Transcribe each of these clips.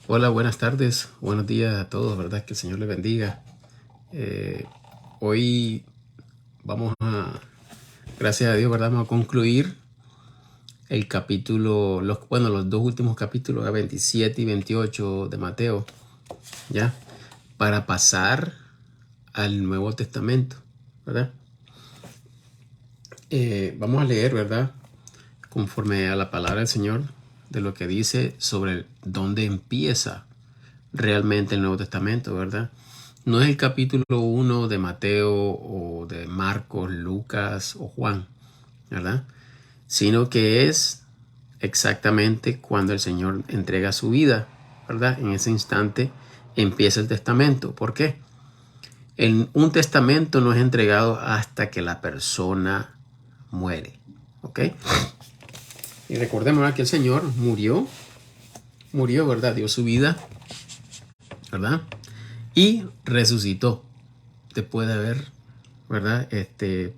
Hola, buenas tardes, buenos días a todos, ¿verdad? Que el Señor les bendiga. Eh, Hoy vamos a, gracias a Dios, ¿verdad? Vamos a concluir el capítulo, los dos últimos capítulos, 27 y 28 de Mateo, ¿ya? Para pasar al Nuevo Testamento, ¿verdad? Vamos a leer, ¿verdad? Conforme a la palabra del Señor, de lo que dice sobre dónde empieza realmente el Nuevo Testamento, ¿verdad? No es el capítulo 1 de Mateo o de Marcos, Lucas o Juan, ¿verdad? Sino que es exactamente cuando el Señor entrega su vida, ¿verdad? En ese instante empieza el testamento. ¿Por qué? Un testamento no es entregado hasta que la persona muere, ¿ok? Y recordemos, ¿verdad? Que el Señor murió, ¿verdad? Dio su vida, ¿verdad? Y resucitó después de haber, ¿verdad?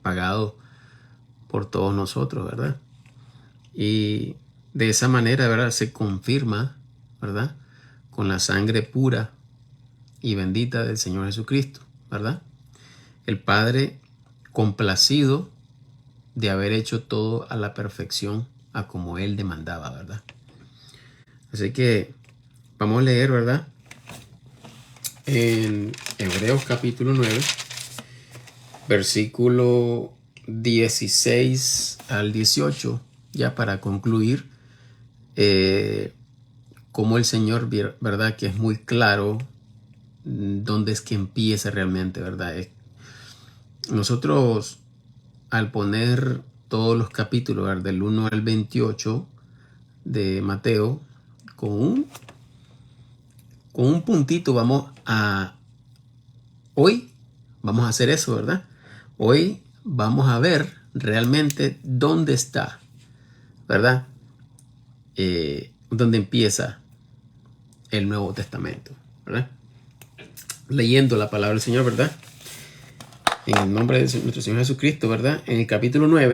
Pagado por todos nosotros, ¿verdad? Y de esa manera, ¿verdad? Se confirma, ¿verdad? Con la sangre pura y bendita del Señor Jesucristo, ¿verdad? El Padre complacido de haber hecho todo a la perfección, a como Él demandaba, ¿verdad? Así que vamos a leer, ¿verdad? En Hebreos capítulo 9, versículo 16 al 18, ya para concluir, como el Señor, ¿verdad? Que es muy claro dónde es que empieza realmente, ¿verdad? Nosotros, al poner todos los capítulos, ¿verdad? Del 1 al 28 de Mateo, con un, con un puntito hoy vamos a hacer eso, ¿verdad? Hoy vamos a ver realmente dónde está, ¿verdad? Dónde empieza el Nuevo Testamento, ¿verdad? Leyendo la palabra del Señor, ¿verdad? En el nombre de nuestro Señor Jesucristo, ¿verdad? En el capítulo 9,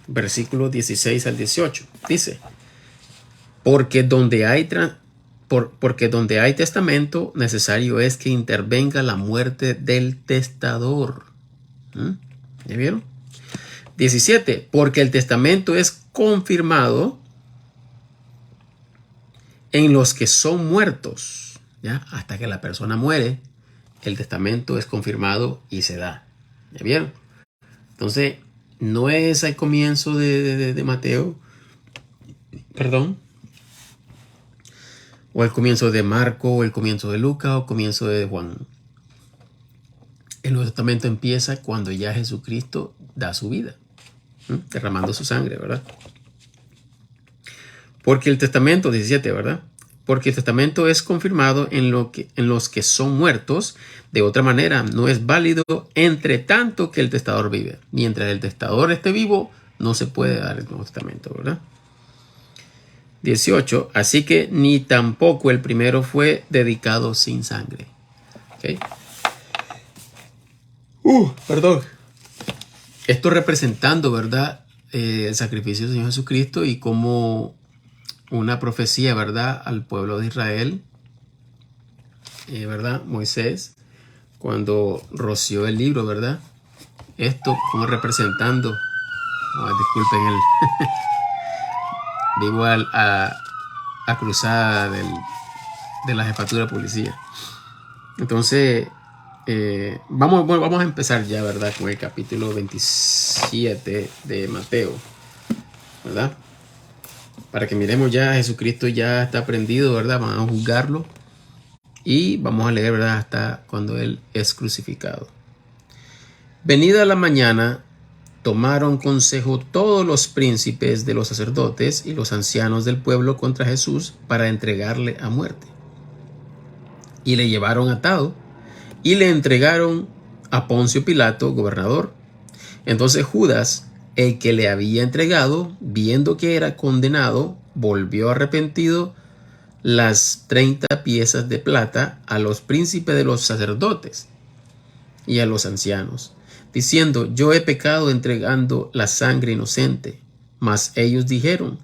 versículos 16 al 18, dice: porque porque donde hay testamento, necesario es que intervenga la muerte del testador. ¿Ya vieron? 17. Porque el testamento es confirmado en los que son muertos. ¿Ya? Hasta que la persona muere, el testamento es confirmado y se da. ¿Ya vieron? Entonces, no es al comienzo de Mateo, perdón, o el comienzo de Marco, o el comienzo de Lucas, o el comienzo de Juan. El Nuevo Testamento empieza cuando ya Jesucristo da su vida, derramando su sangre, ¿verdad? Porque el testamento, 17, ¿verdad? Porque el testamento es confirmado en los que son muertos. De otra manera, no es válido entre tanto que el testador vive. Mientras el testador esté vivo, no se puede dar el Nuevo Testamento, ¿verdad? 18. Así que ni tampoco el primero fue dedicado sin sangre. ¿Okay? Perdón. Esto representando, ¿verdad? El sacrificio del Señor Jesucristo y como una profecía, ¿verdad? Al pueblo de Israel, ¿verdad? Moisés, cuando roció el libro, ¿verdad? Esto como representando, disculpen, vivo a cruzada de la jefatura de policía. Entonces, vamos a empezar ya, ¿verdad? Con el capítulo 27 de Mateo, ¿verdad? Para que miremos ya, Jesucristo ya está prendido, ¿verdad? Vamos a juzgarlo y vamos a leer, ¿verdad? Hasta cuando Él es crucificado. Venida la mañana, tomaron consejo todos los príncipes de los sacerdotes y los ancianos del pueblo contra Jesús para entregarle a muerte. Y le llevaron atado y le entregaron a Poncio Pilato, gobernador. Entonces Judas, el que le había entregado, viendo que era condenado, volvió arrepentido las 30 piezas de plata a los príncipes de los sacerdotes y a los ancianos, diciendo: yo he pecado entregando la sangre inocente. Mas ellos dijeron: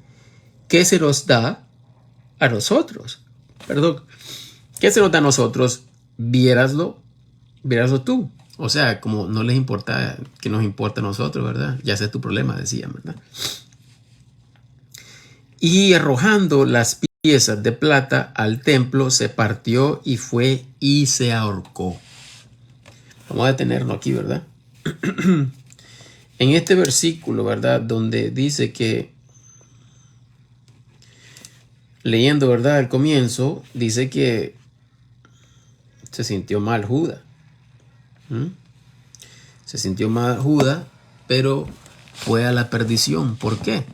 ¿qué se nos da a nosotros? Perdón. ¿Qué se nota a nosotros? Viéraslo tú. O sea, como no les importa, que nos importa a nosotros, ¿verdad? Ya ese es tu problema, decían, ¿verdad? Y arrojando las piezas de plata al templo, se partió y fue y se ahorcó. Vamos a detenernos aquí, ¿verdad? En este versículo, ¿verdad? Donde dice que, leyendo, ¿verdad? Al comienzo, dice que se sintió mal Judas. Se sintió mal Judas, pero fue a la perdición. ¿Por qué?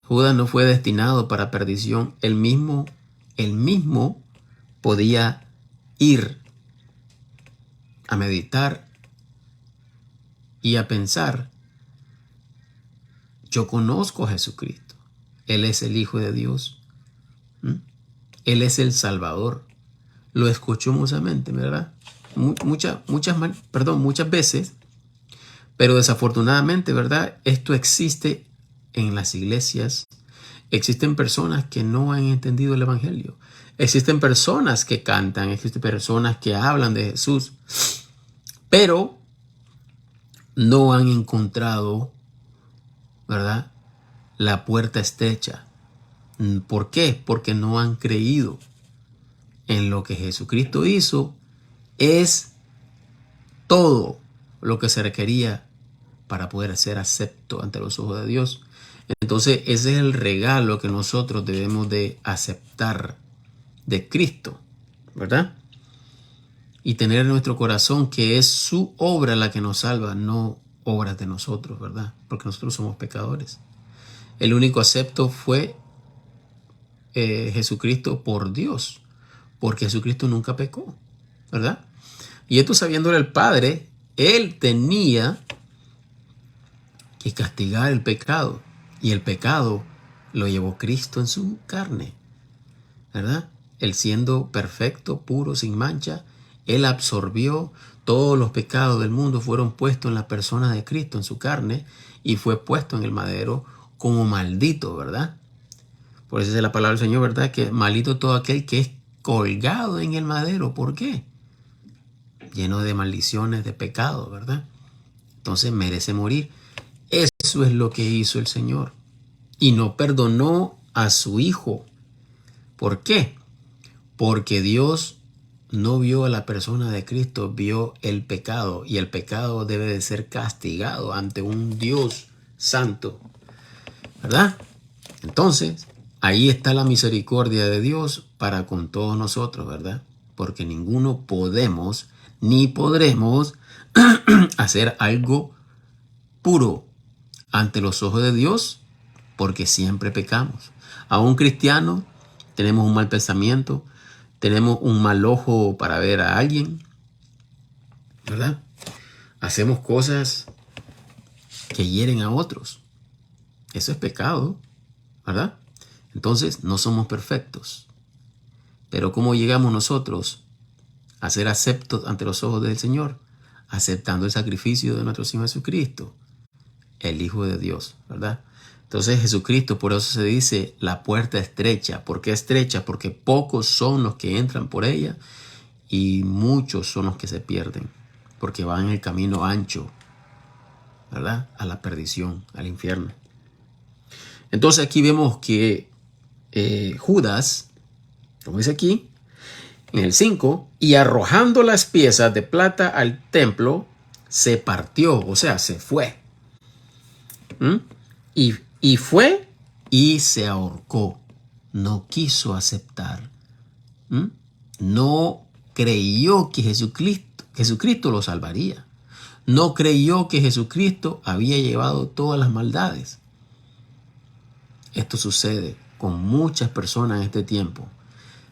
Judas no fue destinado para perdición. Él mismo podía ir a meditar y a pensar: yo conozco a Jesucristo. Él es el Hijo de Dios. Él es el Salvador. Lo escuchó muchamente, ¿verdad? Muchas veces, pero desafortunadamente, ¿verdad? Esto existe en las iglesias. Existen personas que no han entendido el Evangelio. Existen personas que cantan, existen personas que hablan de Jesús, pero no han encontrado, ¿verdad?, la puerta estrecha. ¿Por qué? Porque no han creído en lo que Jesucristo hizo. Es todo lo que se requería para poder ser acepto ante los ojos de Dios. Entonces ese es el regalo que nosotros debemos de aceptar de Cristo, ¿verdad? Y tener en nuestro corazón que es su obra la que nos salva, no obras de nosotros, ¿verdad? Porque nosotros somos pecadores. El único acepto fue Jesucristo por Dios, porque Jesucristo nunca pecó, ¿verdad? Y esto sabiéndole el Padre, Él tenía que castigar el pecado, y el pecado lo llevó Cristo en su carne, ¿verdad? Él siendo perfecto, puro, sin mancha, Él absorbió todos los pecados del mundo, fueron puestos en la persona de Cristo, en su carne, y fue puesto en el madero como maldito, ¿verdad? Por eso es la palabra del Señor, ¿verdad? Que maldito todo aquel que es colgado en el madero. ¿Por qué? Lleno de maldiciones, de pecado, ¿verdad? Entonces merece morir. Eso es lo que hizo el Señor. Y no perdonó a su Hijo. ¿Por qué? Porque Dios no vio a la persona de Cristo, vio el pecado. Y el pecado debe de ser castigado ante un Dios santo, ¿verdad? Entonces, ahí está la misericordia de Dios para con todos nosotros, ¿verdad? Porque ninguno podemos ni podremos hacer algo puro ante los ojos de Dios, porque siempre pecamos. A un cristiano tenemos un mal pensamiento, tenemos un mal ojo para ver a alguien, ¿verdad? Hacemos cosas que hieren a otros. Eso es pecado, ¿verdad? Entonces no somos perfectos. Pero ¿cómo llegamos nosotros a ser aceptos ante los ojos del Señor? Aceptando el sacrificio de nuestro Señor Jesucristo, el Hijo de Dios, ¿verdad? Entonces Jesucristo, por eso se dice la puerta estrecha. ¿Por qué estrecha? Porque pocos son los que entran por ella y muchos son los que se pierden, porque van en el camino ancho, ¿verdad? A la perdición, al infierno. Entonces aquí vemos que Judas, como dice aquí, en el 5, y arrojando las piezas de plata al templo, se partió, o sea, se fue. Y fue y se ahorcó. No quiso aceptar. No creyó que Jesucristo lo salvaría. No creyó que Jesucristo había llevado todas las maldades. Esto sucede con muchas personas en este tiempo.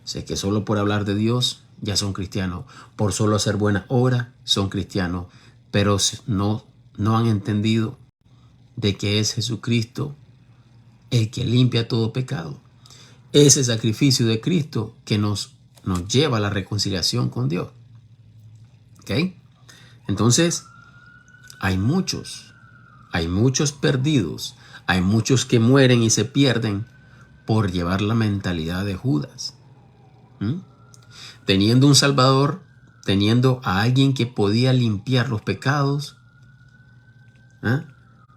Sé que solo por hablar de Dios ya son cristianos. Por solo hacer buenas obras son cristianos. Pero no han entendido de que es Jesucristo el que limpia todo pecado. Ese sacrificio de Cristo que nos lleva a la reconciliación con Dios. ¿Ok? Entonces, hay muchos perdidos. Hay muchos que mueren y se pierden por llevar la mentalidad de Judas. ¿Mm? Teniendo un Salvador, teniendo a alguien que podía limpiar los pecados, ¿eh?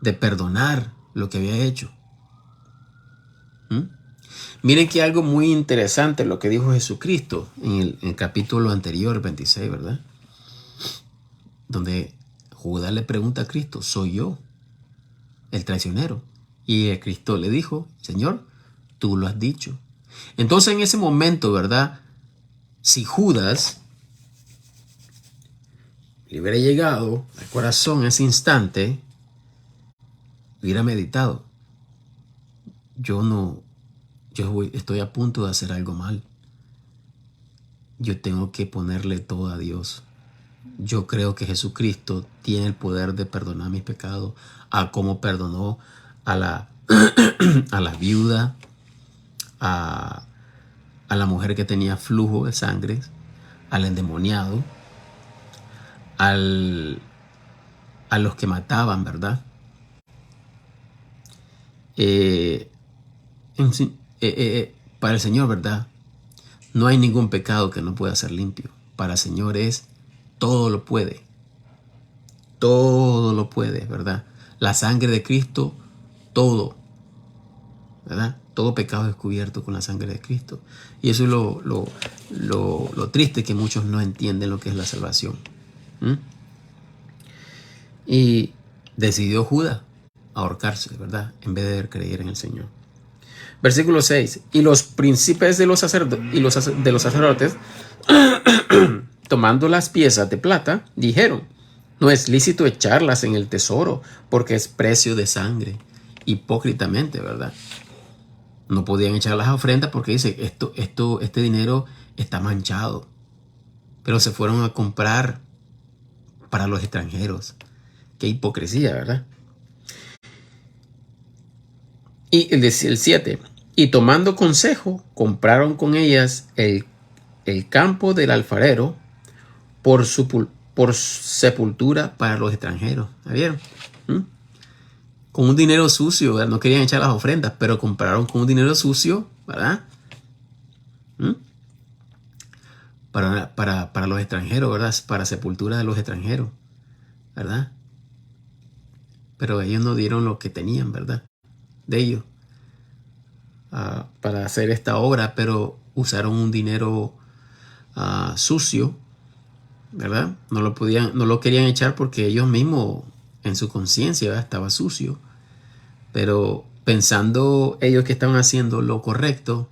De perdonar lo que había hecho. ¿Mm? Miren que algo muy interesante lo que dijo Jesucristo en el capítulo anterior, 26, ¿verdad? Donde Judas le pregunta a Cristo, ¿soy yo el traicionero? Y el Cristo le dijo, Señor, tú lo has dicho. Entonces en ese momento, ¿verdad? Si Judas le hubiera llegado al corazón ese instante, hubiera meditado, yo estoy a punto de hacer algo mal. Yo tengo que ponerle todo a Dios. Yo creo que Jesucristo tiene el poder de perdonar mis pecados, a como perdonó a la, a la viuda, a la mujer que tenía flujo de sangre, al endemoniado, a los que mataban, ¿verdad? Para el Señor, ¿verdad? No hay ningún pecado que no pueda ser limpio. Para el Señor todo lo puede. Todo lo puede, ¿verdad? La sangre de Cristo, todo, ¿verdad? Todo pecado es cubierto con la sangre de Cristo. Y eso es lo triste, que muchos no entienden lo que es la salvación. ¿Mm? Y decidió Judas ahorcarse, ¿verdad? En vez de creer en el Señor. Versículo 6. Y los príncipes de los sacerdotes, tomando las piezas de plata, dijeron, no es lícito echarlas en el tesoro, porque es precio de sangre. Hipócritamente, ¿verdad? No podían echar las ofrendas porque dice, este dinero está manchado. Pero se fueron a comprar para los extranjeros. Qué hipocresía, ¿verdad? Y el 7. Y tomando consejo, compraron con ellas el campo del alfarero por sepultura para los extranjeros. ¿Vieron? ¿Mm? Con un dinero sucio, ¿verdad? No querían echar las ofrendas, pero compraron con un dinero sucio, ¿verdad? ¿Mm? Para los extranjeros, ¿verdad? Para sepultura de los extranjeros, ¿verdad? Pero ellos no dieron lo que tenían, ¿verdad? De ellos, para hacer esta obra, pero usaron un dinero sucio, ¿verdad? No lo querían echar porque ellos mismos en su conciencia, ¿verdad? Estaba sucio, pero pensando ellos que estaban haciendo lo correcto,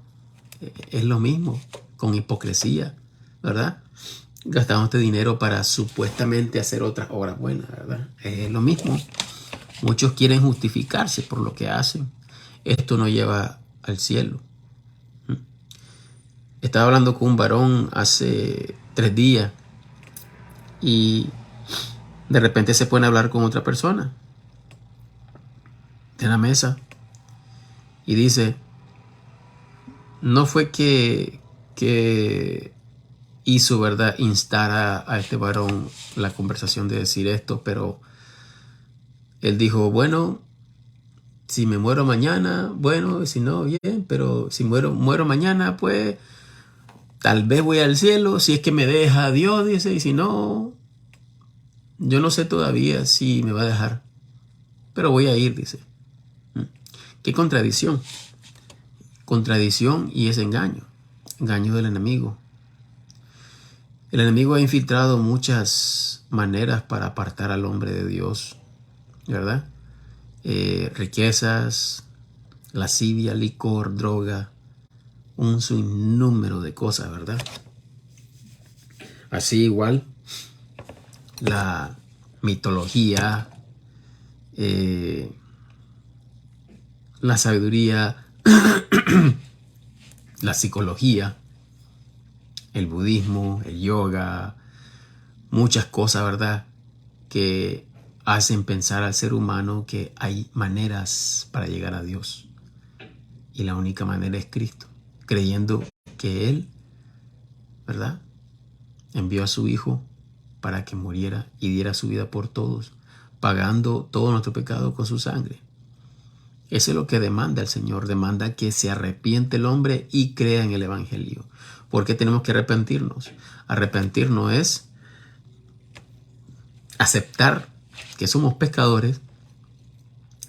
es lo mismo, con hipocresía, ¿verdad? Gastaron este dinero para supuestamente hacer otras obras buenas, ¿verdad? Es lo mismo. Muchos quieren justificarse por lo que hacen. Esto no lleva al cielo. Estaba hablando con un varón hace 3 días y de repente se pone a hablar con otra persona de la mesa y dice, no fue que hizo, ¿verdad?, instar a este varón la conversación de decir esto, pero él dijo, bueno, si me muero mañana, bueno, si no, bien, pero si muero mañana, pues tal vez voy al cielo, si es que me deja Dios, dice, y si no, yo no sé todavía si me va a dejar, pero voy a ir, dice. Qué contradicción. Contradicción, y es engaño del enemigo. El enemigo ha infiltrado muchas maneras para apartar al hombre de Dios, ¿verdad? Riquezas, lascivia, licor, droga, un sinnúmero de cosas, ¿verdad? Así igual la mitología, la sabiduría, la psicología, el budismo, el yoga, muchas cosas, ¿verdad?, que hacen pensar al ser humano que hay maneras para llegar a Dios. Y la única manera es Cristo, creyendo que Él, ¿verdad?, envió a su Hijo para que muriera y diera su vida por todos, pagando todo nuestro pecado con su sangre. Eso es lo que demanda el Señor. Demanda que se arrepiente el hombre y crea en el Evangelio. ¿Por qué tenemos que arrepentirnos? Arrepentirnos es aceptar que somos pecadores,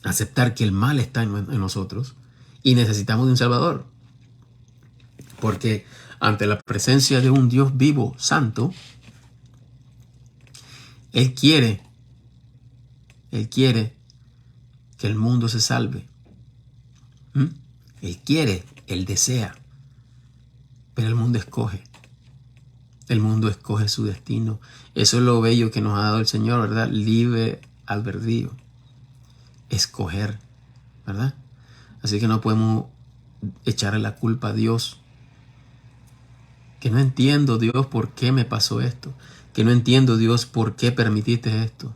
aceptar que el mal está en nosotros y necesitamos de un Salvador. Porque ante la presencia de un Dios vivo, santo, Él quiere que el mundo se salve. Él quiere, Él desea, pero el mundo escoge. El mundo escoge su destino. Eso es lo bello que nos ha dado el Señor, ¿verdad? Libre albedrío. Escoger, ¿verdad? Así que no podemos echarle la culpa a Dios. Que no entiendo, Dios, por qué me pasó esto. Que no entiendo, Dios, por qué permitiste esto.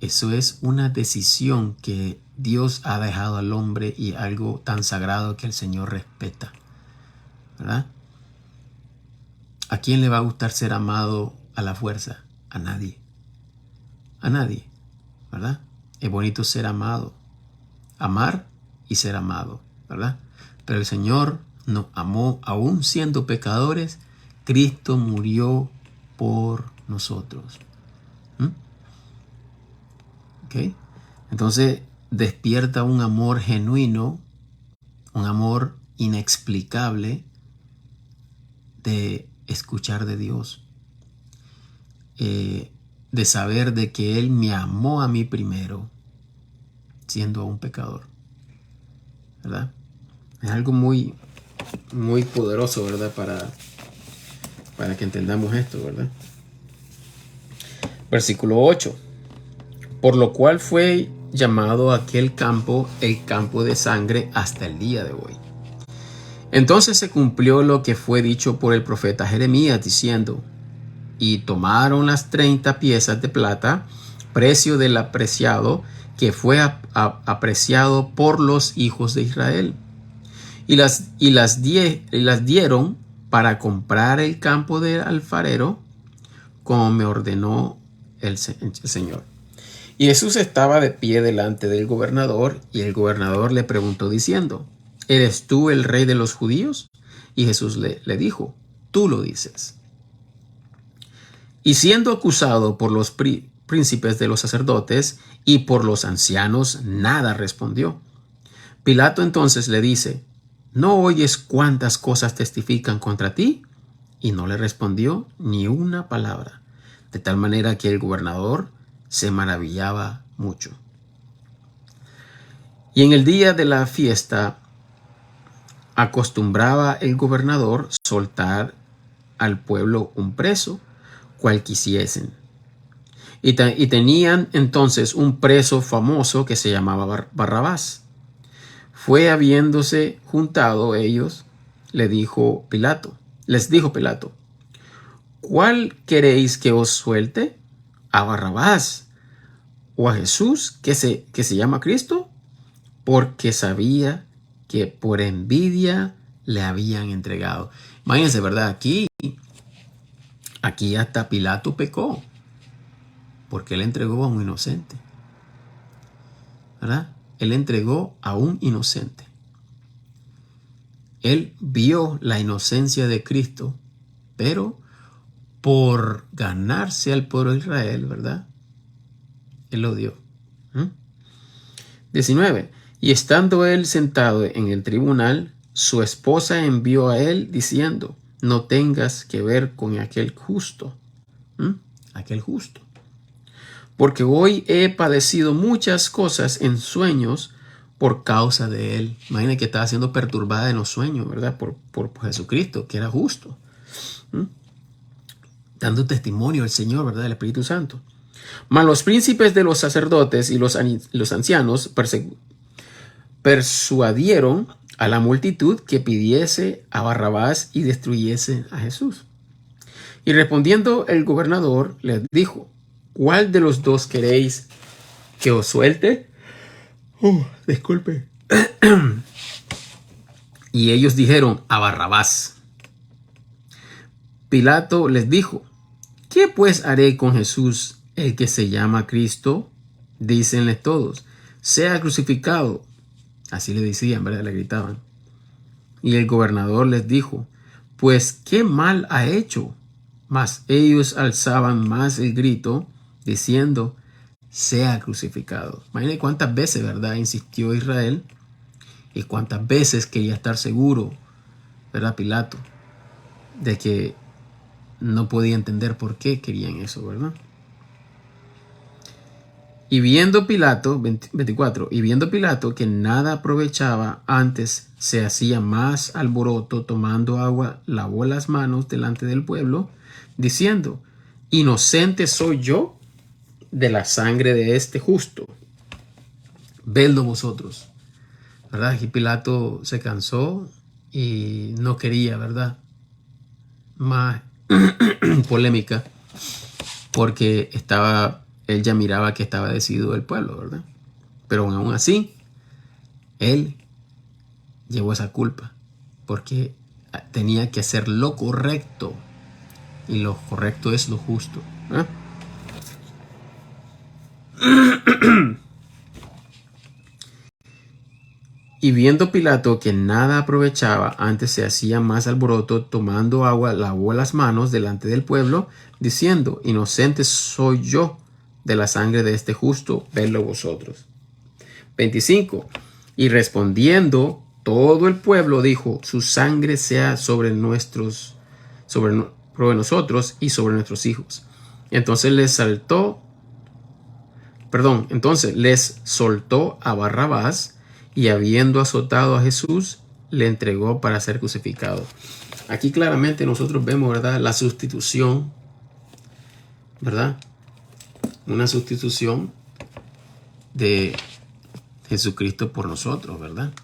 Eso es una decisión que Dios ha dejado al hombre y algo tan sagrado que el Señor respeta, ¿verdad? ¿A quién le va a gustar ser amado a la fuerza? A nadie. A nadie, ¿verdad? Es bonito ser amado. Amar y ser amado, ¿verdad? Pero el Señor nos amó aún siendo pecadores. Cristo murió por nosotros. ¿Ok? Entonces despierta un amor genuino, un amor inexplicable de escuchar de Dios, de saber de que Él me amó a mí primero, siendo un pecador, ¿verdad? Es algo muy, muy poderoso, ¿verdad? Para que entendamos esto, ¿verdad? Versículo 8. Por lo cual fue llamado aquel campo el campo de sangre hasta el día de hoy. Entonces se cumplió lo que fue dicho por el profeta Jeremías, diciendo: y tomaron las 30 piezas de plata, precio del apreciado, que fue apreciado por los hijos de Israel, y las dieron para comprar el campo del alfarero, como me ordenó el Señor. Y Jesús estaba de pie delante del gobernador, y el gobernador le preguntó diciendo: ¿eres tú el rey de los judíos? Y Jesús le dijo: tú lo dices. Y siendo acusado por los príncipes de los sacerdotes y por los ancianos, nada respondió. Pilato entonces le dice: ¿no oyes cuántas cosas testifican contra ti? Y no le respondió ni una palabra, de tal manera que el gobernador se maravillaba mucho. Y en el día de la fiesta acostumbraba el gobernador soltar al pueblo un preso, cual quisiesen. Y tenían entonces un preso famoso que se llamaba Barrabás. Fue habiéndose juntado ellos, les dijo Pilato: ¿cuál queréis que os suelte? ¿A Barrabás o a Jesús, que se llama Cristo? Porque sabía que por envidia le habían entregado. Imagínense, ¿verdad? Aquí hasta Pilato pecó, porque él entregó a un inocente, ¿verdad? Él entregó a un inocente. Él vio la inocencia de Cristo, pero por ganarse al pueblo de Israel, ¿verdad? Él lo dio. 19. Y estando él sentado en el tribunal, su esposa envió a él diciendo: no tengas que ver con aquel justo. Aquel justo. Porque hoy he padecido muchas cosas en sueños por causa de él. Imagina que estaba siendo perturbada en los sueños, ¿verdad? Por Jesucristo, que era justo. Dando testimonio al Señor, ¿verdad? El Espíritu Santo. Mas los príncipes de los sacerdotes y los ancianos persuadieron a la multitud que pidiese a Barrabás y destruyese a Jesús. Y respondiendo el gobernador les dijo: ¿cuál de los dos queréis que os suelte? Disculpe. Y ellos dijeron: a Barrabás. Pilato les dijo: ¿qué pues haré con Jesús, el que se llama Cristo? Dícenle todos: sea crucificado. Así le decían, ¿verdad? Le gritaban. Y el gobernador les dijo: pues qué mal ha hecho. Mas ellos alzaban más el grito, diciendo: sea crucificado. Imagínate cuántas veces, ¿verdad?, insistió Israel, y cuántas veces quería estar seguro, ¿verdad?, Pilato, de que no podía entender por qué querían eso, ¿verdad? Y viendo Pilato, 24, y viendo Pilato que nada aprovechaba, antes se hacía más alboroto, tomando agua, lavó las manos delante del pueblo, diciendo: inocente soy yo de la sangre de este justo. Vedlo vosotros, ¿verdad? Y Pilato se cansó y no quería, ¿verdad?, más polémica, porque él ya miraba que estaba decidido el pueblo, ¿verdad? Pero aún así, él llevó esa culpa, porque tenía que hacer lo correcto, y lo correcto es lo justo, ¿eh? Y viendo Pilato que nada aprovechaba, antes se hacía más alboroto, tomando agua, lavó las manos delante del pueblo, diciendo: inocente soy yo de la sangre de este justo, vedlo vosotros. 25. Y respondiendo todo el pueblo dijo: su sangre sea sobre nosotros y sobre nuestros hijos. Entonces les soltó a Barrabás, y habiendo azotado a Jesús, le entregó para ser crucificado. Aquí claramente nosotros vemos, ¿verdad?, la sustitución, ¿verdad? Una sustitución de Jesucristo por nosotros, ¿verdad?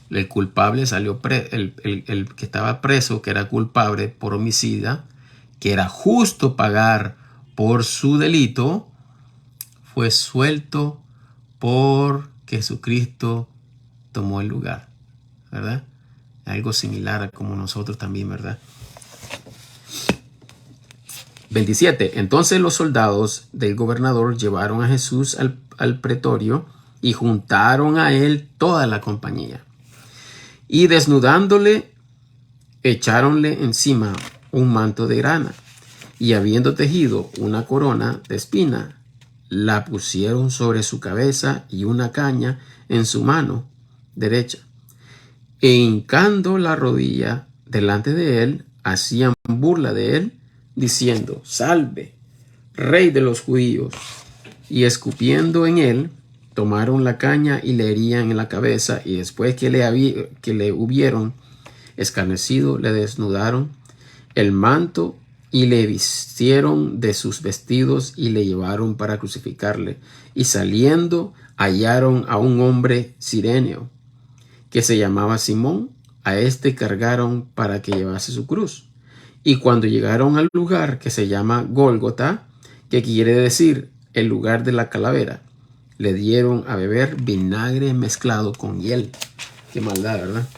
El culpable salió, el que estaba preso, que era culpable por homicida, que era justo pagar por su delito, fue suelto por Jesucristo tomó el lugar, ¿verdad? Algo similar a como nosotros también, ¿verdad? 27. Entonces los soldados del gobernador llevaron a Jesús al pretorio y juntaron a él toda la compañía. Y desnudándole, echáronle encima un manto de grana, y habiendo tejido una corona de espina, la pusieron sobre su cabeza, y una caña en su mano derecha. E hincando la rodilla delante de él, hacían burla de él, diciendo: salve, rey de los judíos. Y escupiendo en él, tomaron la caña y le herían en la cabeza, y después que le hubieron escarnecido, le desnudaron el manto y le vistieron de sus vestidos y le llevaron para crucificarle. Y saliendo, hallaron a un hombre cireneo que se llamaba Simón. A este cargaron para que llevase su cruz. Y cuando llegaron al lugar que se llama Gólgota, que quiere decir el lugar de la calavera, le dieron a beber vinagre mezclado con hiel. Qué maldad, ¿verdad?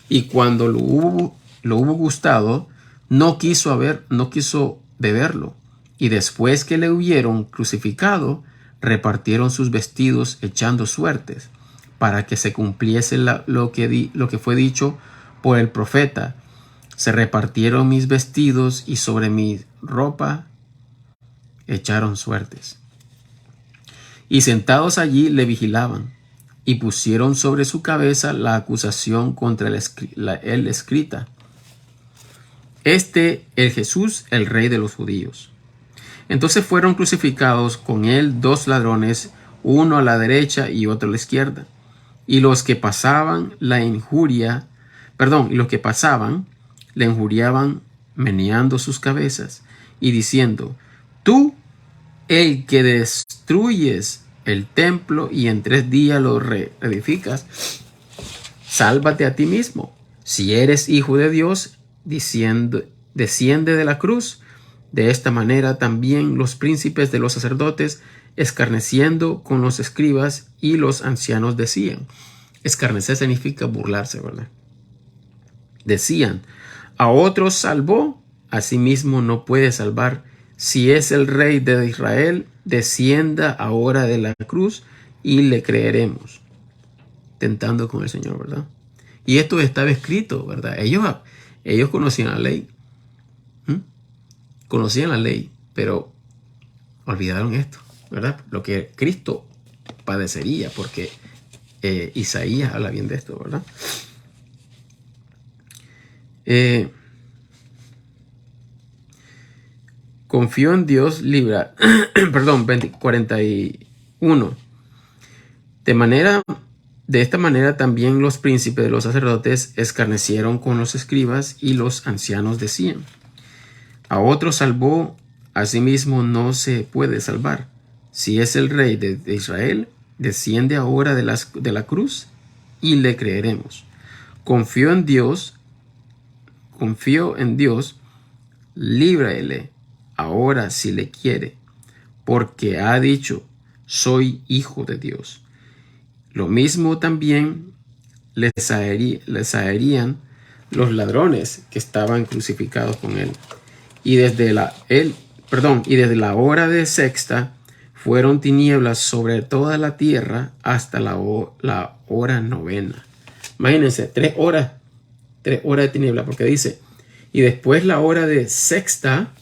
Y cuando lo hubo gustado, no quiso beberlo. Y después que le hubieron crucificado, repartieron sus vestidos echando suertes, para que se cumpliese lo que fue dicho por el profeta: se repartieron mis vestidos, y sobre mi ropa echaron suertes. Y sentados allí le vigilaban, y pusieron sobre su cabeza la acusación contra él escrita: este es Jesús, el rey de los judíos. Entonces fueron crucificados con él 2 ladrones, uno a la derecha y otro a la izquierda. Y los que pasaban le injuriaban meneando sus cabezas y diciendo: tú, el que destruyes el templo y en 3 días lo reedificas, sálvate a ti mismo. Si eres hijo de Dios, desciende de la cruz. De esta manera también los príncipes de los sacerdotes, escarneciendo con los escribas y los ancianos, decían. Escarnecer significa burlarse, ¿verdad? Decían: a otros salvó, a sí mismo no puede salvar. Si es el rey de Israel, descienda ahora de la cruz y le creeremos. Tentando con el Señor, ¿verdad? Y esto estaba escrito, ¿verdad? Ellos conocían la ley. Conocían la ley, pero olvidaron esto, ¿verdad? Lo que Cristo padecería, porque Isaías habla bien de esto, ¿verdad? Confío en Dios, libra. Perdón, 41. De esta manera también los príncipes de los sacerdotes escarnecieron con los escribas, y los ancianos decían: a otro salvó, a sí mismo no se puede salvar. Si es el rey de Israel, desciende ahora de la cruz y le creeremos. Confío en Dios, líbrale ahora si le quiere, porque ha dicho: soy hijo de Dios. Lo mismo también les caerían los ladrones que estaban crucificados con él. Y desde la hora de sexta fueron tinieblas sobre toda la tierra hasta la hora novena. Imagínense, 3 horas de tiniebla, porque dice: y después la hora de sexta,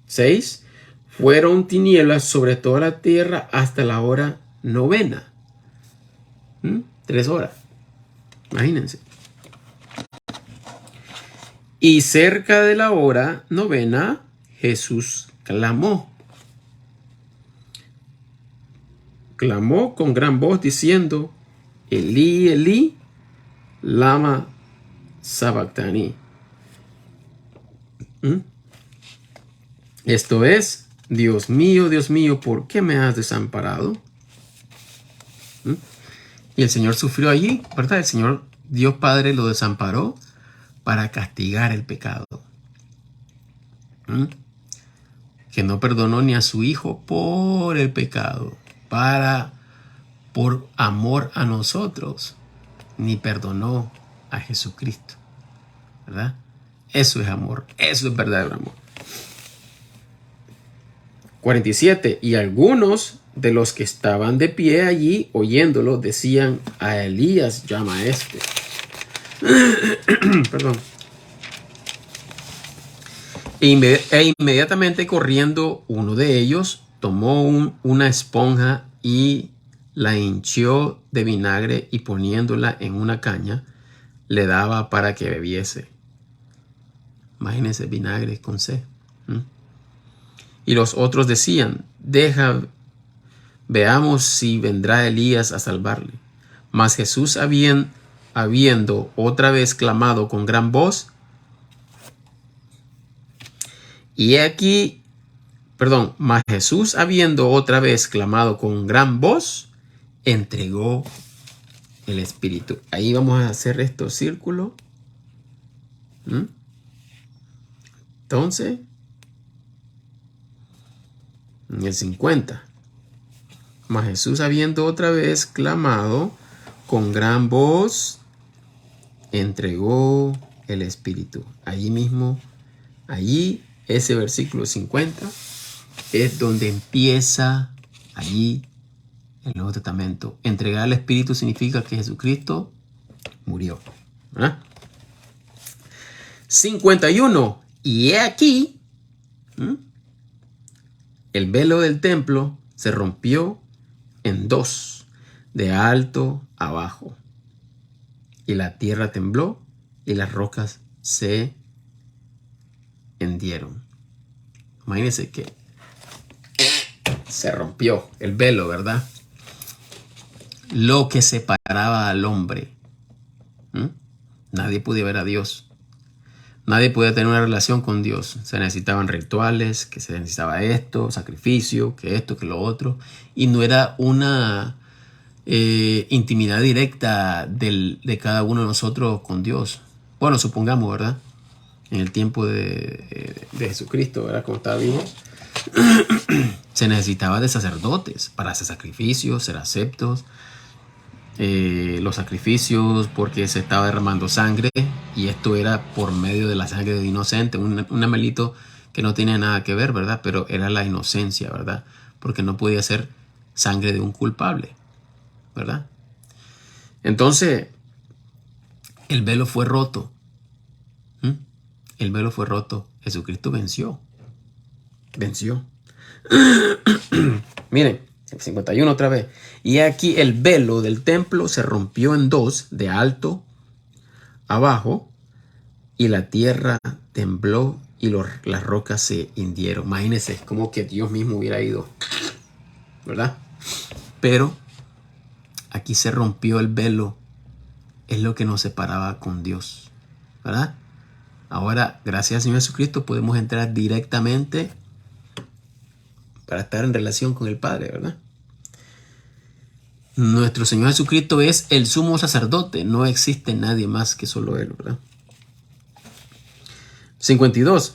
6, fueron tinieblas sobre toda la tierra hasta la hora novena. 3 horas. Imagínense. Y cerca de la hora novena, Jesús clamó con gran voz diciendo: Elí, Elí, lama sabactani. Esto es: Dios mío, ¿por qué me has desamparado? Y el Señor sufrió allí, ¿verdad? El Señor, Dios Padre, lo desamparó para castigar el pecado. Que no perdonó ni a su Hijo por el pecado, por amor a nosotros, ni perdonó a Jesucristo, ¿verdad? Eso es amor, eso es verdadero amor. 47. Y algunos de los que estaban de pie allí oyéndolo decían: a Elías llama a este. Perdón. E inmediatamente corriendo uno de ellos tomó una esponja y la hinchió de vinagre, y poniéndola en una caña le daba para que bebiese. Imagínense, vinagre con sed. Y los otros decían: veamos si vendrá Elías a salvarle. Mas Jesús, habiendo otra vez clamado con gran voz, mas Jesús, habiendo otra vez clamado con gran voz, entregó el Espíritu. Ahí vamos a hacer estos círculos. Entonces, en el 50. Mas Jesús, habiendo otra vez clamado con gran voz, entregó el Espíritu. Allí, ese versículo 50 es donde empieza allí el Nuevo Testamento. Entregar el Espíritu significa que Jesucristo murió. 51. Y he aquí, el velo del templo se rompió en 2, de alto a bajo, y la tierra tembló y las rocas se hendieron. Imagínense que se rompió el velo, ¿verdad? Lo que separaba al hombre. Nadie podía ver a Dios. Nadie podía tener una relación con Dios. Se necesitaban rituales, que se necesitaba esto, sacrificio, que esto, que lo otro. Y no era una intimidad directa de cada uno de nosotros con Dios. Bueno, supongamos, ¿verdad? En el tiempo de Jesucristo, ¿verdad? Como estaba vivo, se necesitaba de sacerdotes para hacer sacrificios, ser aceptos. Los sacrificios, porque se estaba derramando sangre, y esto era por medio de la sangre de inocente, un animalito que no tenía nada que ver, ¿verdad? Pero era la inocencia, ¿verdad? Porque no podía ser sangre de un culpable, ¿verdad? Entonces, El velo fue roto. ¿Mm? El velo fue roto. Jesucristo venció. Venció. Miren, 51 otra vez. Y aquí el velo del templo se rompió en dos, de alto a abajo, y la tierra tembló y las rocas se hundieron. Imagínense, es como que Dios mismo hubiera ido, ¿verdad? Pero aquí se rompió el velo, es lo que nos separaba con Dios, ¿verdad? Ahora, gracias al Señor Jesucristo, podemos entrar directamente para estar en relación con el Padre, ¿verdad? Nuestro Señor Jesucristo es el sumo sacerdote, no existe nadie más que solo Él, ¿verdad? 52.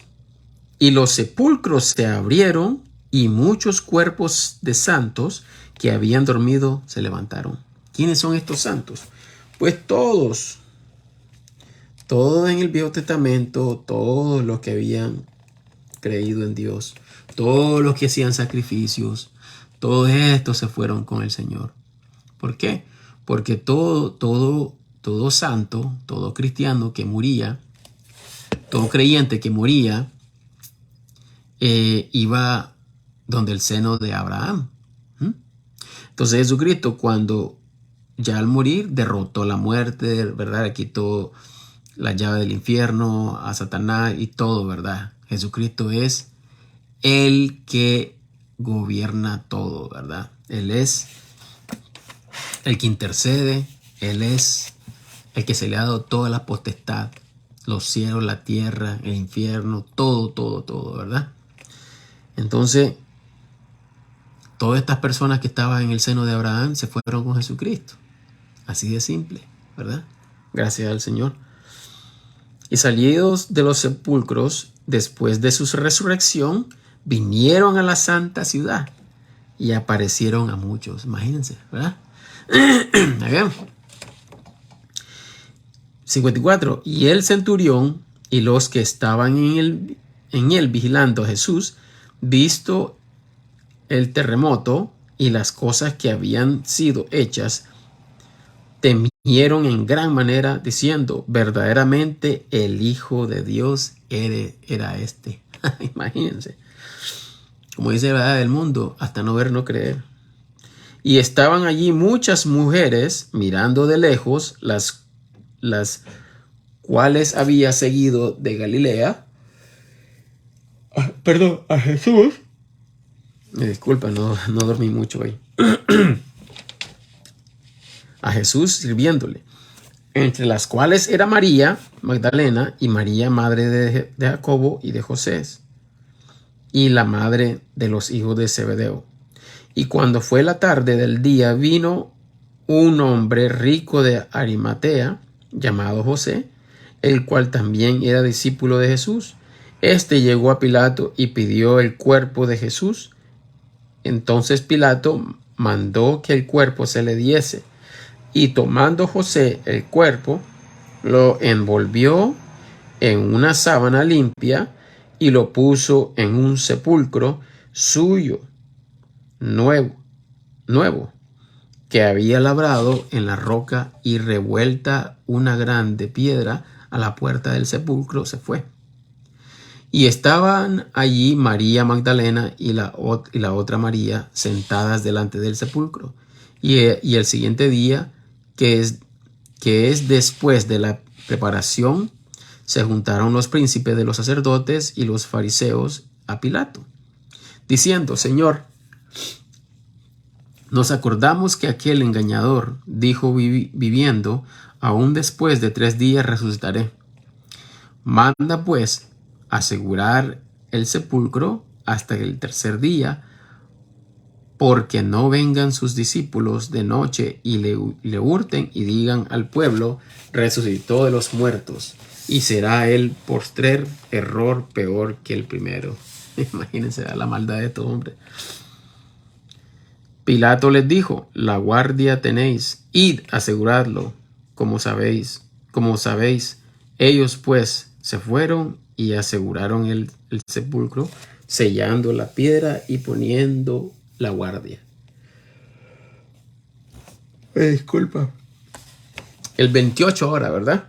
Y los sepulcros se abrieron y muchos cuerpos de santos que habían dormido se levantaron. ¿Quiénes son estos santos? Pues todos en el Viejo Testamento, todos los que habían creído en Dios, todos los que hacían sacrificios, todos estos se fueron con el Señor. ¿Por qué? Porque todo santo, todo cristiano que moría, todo creyente que moría, iba donde el seno de Abraham. Entonces Jesucristo, cuando ya al morir derrotó la muerte, ¿verdad? Le quitó la llave del infierno a Satanás y todo, ¿verdad? Jesucristo es el que gobierna todo, ¿verdad? Él es el que intercede, Él es el que se le ha dado toda la potestad, los cielos, la tierra, el infierno, todo, ¿verdad? Entonces, todas estas personas que estaban en el seno de Abraham se fueron con Jesucristo. Así de simple, ¿verdad? Gracias al Señor. Y salidos de los sepulcros, después de su resurrección, vinieron a la santa ciudad y aparecieron a muchos. Imagínense, ¿verdad? 54. Y el centurión y los que estaban en él vigilando a Jesús, visto el terremoto y las cosas que habían sido hechas, temieron en gran manera, diciendo: verdaderamente el Hijo de Dios era este. Imagínense. Como dice la verdad del mundo, hasta no ver, no creer. Y estaban allí muchas mujeres mirando de lejos, las cuales había seguido de Galilea. A Jesús. Me disculpa, no dormí mucho hoy. A Jesús sirviéndole, entre las cuales era María Magdalena y María, madre de Jacobo y de José, y la madre de los hijos de Zebedeo. Y cuando fue la tarde del día, vino un hombre rico de Arimatea, llamado José, el cual también era discípulo de Jesús. Este llegó a Pilato y pidió el cuerpo de Jesús. Entonces Pilato mandó que el cuerpo se le diese. Y tomando José el cuerpo, lo envolvió en una sábana limpia y lo puso en un sepulcro suyo, nuevo, que había labrado en la roca, y revuelta una grande piedra a la puerta del sepulcro, se fue. Y estaban allí María Magdalena y la otra María sentadas delante del sepulcro. Y el siguiente día, que es después de la preparación, se juntaron los príncipes de los sacerdotes y los fariseos a Pilato, diciendo: Señor, nos acordamos que aquel engañador dijo viviendo: aún después de 3 días resucitaré. Manda pues asegurar el sepulcro hasta el tercer día, porque no vengan sus discípulos de noche y le hurten y digan al pueblo: resucitó de los muertos, y será el postrer error peor que el primero. Imagínense la maldad de todo hombre. Pilato les dijo: la guardia tenéis, id, aseguradlo, como sabéis. Ellos pues se fueron y aseguraron el sepulcro, sellando la piedra y poniendo la guardia. Disculpa. El 28 ahora, ¿verdad?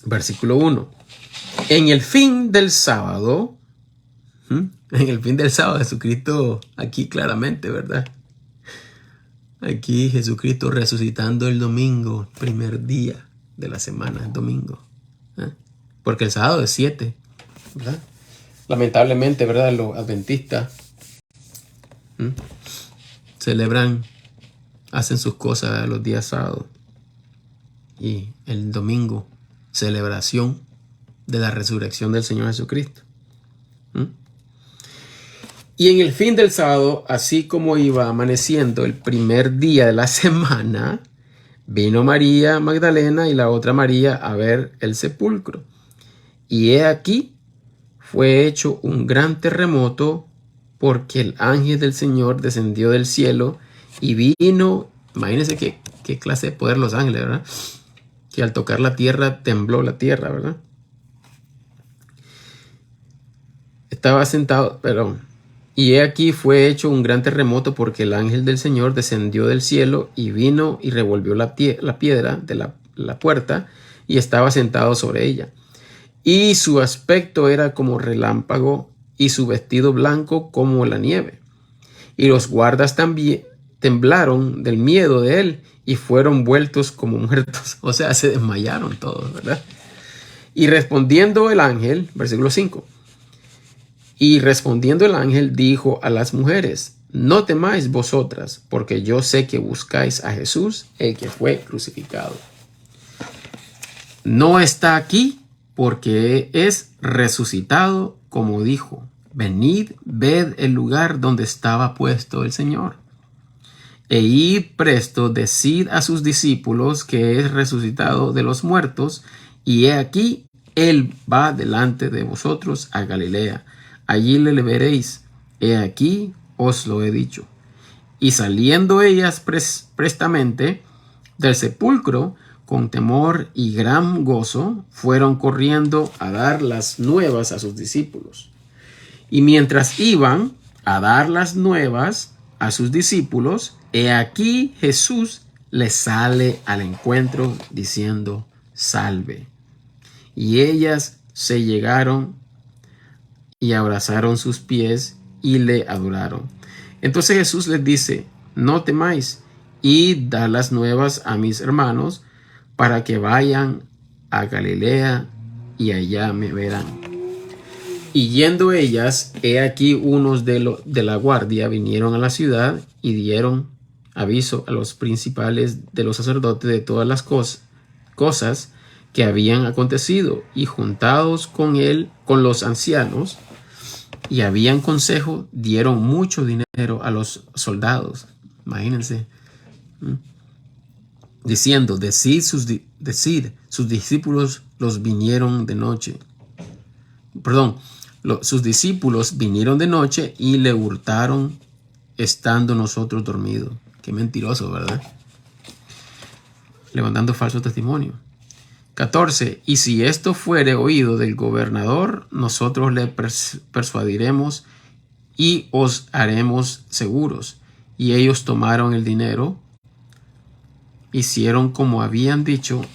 Versículo 1. En el fin del sábado, en el fin del sábado, Jesucristo aquí claramente, ¿verdad? Aquí Jesucristo resucitando el domingo, primer día de la semana, el domingo. Porque el sábado es 7, ¿verdad? Lamentablemente, ¿verdad? Los adventistas celebran, hacen sus cosas los días sábados. Y el domingo, celebración de la resurrección del Señor Jesucristo. Y en el fin del sábado, así como iba amaneciendo el primer día de la semana, vino María Magdalena y la otra María a ver el sepulcro. Y he aquí, fue hecho un gran terremoto, porque el ángel del Señor descendió del cielo y vino. Imagínense qué clase de poder los ángeles, ¿verdad? Que al tocar la tierra, tembló la tierra, ¿verdad? Estaba sentado, y he aquí fue hecho un gran terremoto, porque el ángel del Señor descendió del cielo y vino y revolvió la piedra de la puerta, y estaba sentado sobre ella. Y su aspecto era como relámpago, y su vestido blanco como la nieve. Y los guardas también temblaron del miedo de él, y fueron vueltos como muertos. O sea, se desmayaron todos, ¿verdad? Y respondiendo el ángel, versículo 5. Y respondiendo el ángel dijo a las mujeres: no temáis vosotras, porque yo sé que buscáis a Jesús, el que fue crucificado. No está aquí, porque es resucitado, como dijo. Venid, ved el lugar donde estaba puesto el Señor. E id presto, decid a sus discípulos que es resucitado de los muertos, y he aquí, él va delante de vosotros a Galilea. Allí le veréis. He aquí, os lo he dicho. Y saliendo ellas prestamente del sepulcro, con temor y gran gozo, fueron corriendo a dar las nuevas a sus discípulos. Y mientras iban a dar las nuevas a sus discípulos, he aquí Jesús les sale al encuentro diciendo: salve. Y ellas se llegaron y abrazaron sus pies y le adoraron. Entonces Jesús les dice: no temáis, id dar las nuevas a mis hermanos, para que vayan a Galilea y allá me verán. Y yendo ellas, he aquí unos de la guardia vinieron a la ciudad y dieron aviso a los principales de los sacerdotes de todas las cosas que habían acontecido, y juntados con los ancianos, y habían consejo, dieron mucho dinero a los soldados. Imagínense. Diciendo: decid sus discípulos los vinieron de noche. Sus discípulos vinieron de noche y le hurtaron estando nosotros dormidos. Qué mentiroso, ¿verdad? Levantando falso testimonio. 14. Y si esto fuere oído del gobernador, nosotros le persuadiremos y os haremos seguros. Y ellos tomaron el dinero, hicieron como habían dicho,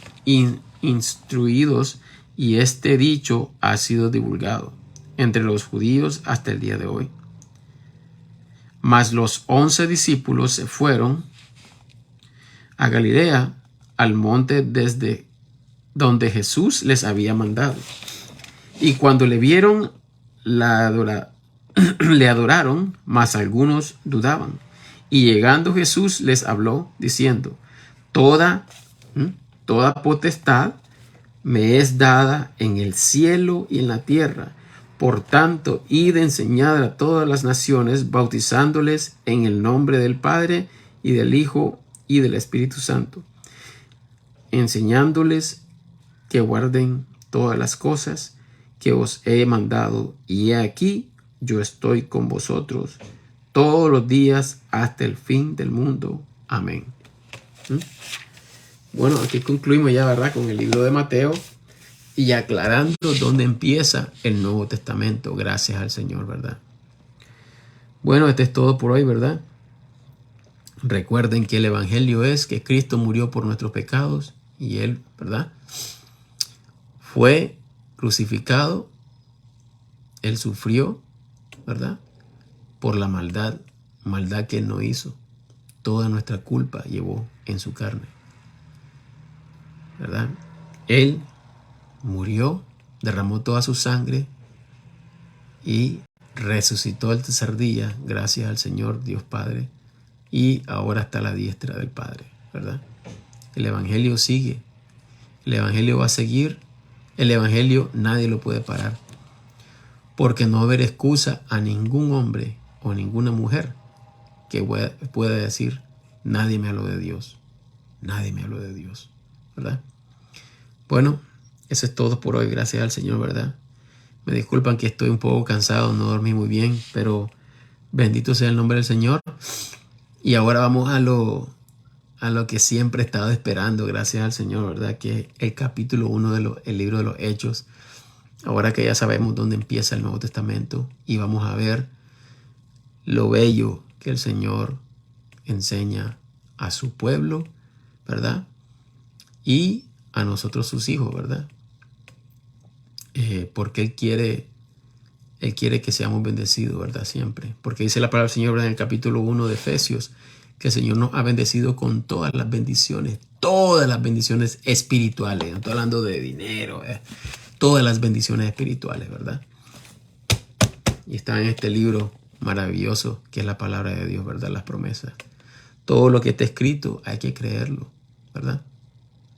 instruidos, y este dicho ha sido divulgado entre los judíos hasta el día de hoy. Mas los 11 discípulos se fueron a Galilea, al monte desde donde Jesús les había mandado. Y cuando le vieron, le adoraron, mas algunos dudaban. Y llegando Jesús les habló, diciendo: toda potestad me es dada en el cielo y en la tierra. Por tanto, id enseñad a todas las naciones, bautizándoles en el nombre del Padre y del Hijo y del Espíritu Santo, enseñándoles que guarden todas las cosas que os he mandado. Y he aquí, yo estoy con vosotros todos los días hasta el fin del mundo. Amén. Bueno, aquí concluimos ya, ¿verdad?, con el libro de Mateo, y aclarando dónde empieza el Nuevo Testamento. Gracias al Señor, ¿verdad? Bueno, este es todo por hoy, ¿verdad? Recuerden que el Evangelio es que Cristo murió por nuestros pecados y Él, ¿verdad?, fue crucificado, Él sufrió, ¿verdad? Por la maldad que Él no hizo. Toda nuestra culpa llevó en su carne, ¿verdad? Él murió, derramó toda su sangre y resucitó el tercer día, gracias al Señor Dios Padre, y ahora está a la diestra del Padre, ¿verdad? El Evangelio sigue, el Evangelio va a seguir, el Evangelio nadie lo puede parar, porque no va a haber excusa a ningún hombre o ninguna mujer que pueda decir, nadie me habló de Dios, nadie me habló de Dios, ¿verdad? Bueno, eso es todo por hoy, gracias al Señor, ¿verdad? Me disculpan que estoy un poco cansado, no dormí muy bien, pero bendito sea el nombre del Señor. Y ahora vamos a lo que siempre he estado esperando, gracias al Señor, ¿verdad? Que es el capítulo 1 del libro de los Hechos. Ahora que ya sabemos dónde empieza el Nuevo Testamento y vamos a ver lo bello que el Señor enseña a su pueblo, ¿verdad? Y a nosotros sus hijos, ¿verdad? Porque Él quiere que seamos bendecidos, ¿verdad? Siempre. Porque dice la palabra del Señor, ¿verdad? En el capítulo 1 de Efesios, que el Señor nos ha bendecido con todas las bendiciones espirituales. No estoy hablando de dinero, todas las bendiciones espirituales, ¿verdad? Y está en este libro maravilloso que es la palabra de Dios, ¿verdad? Las promesas. Todo lo que está escrito hay que creerlo, ¿verdad?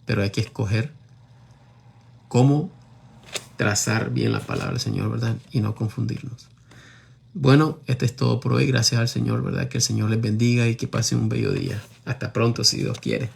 Pero hay que escoger cómo trazar bien la palabra del Señor, ¿verdad? Y no confundirnos. Bueno, este es todo por hoy. Gracias al Señor, ¿verdad? Que el Señor les bendiga y que pasen un bello día. Hasta pronto, si Dios quiere.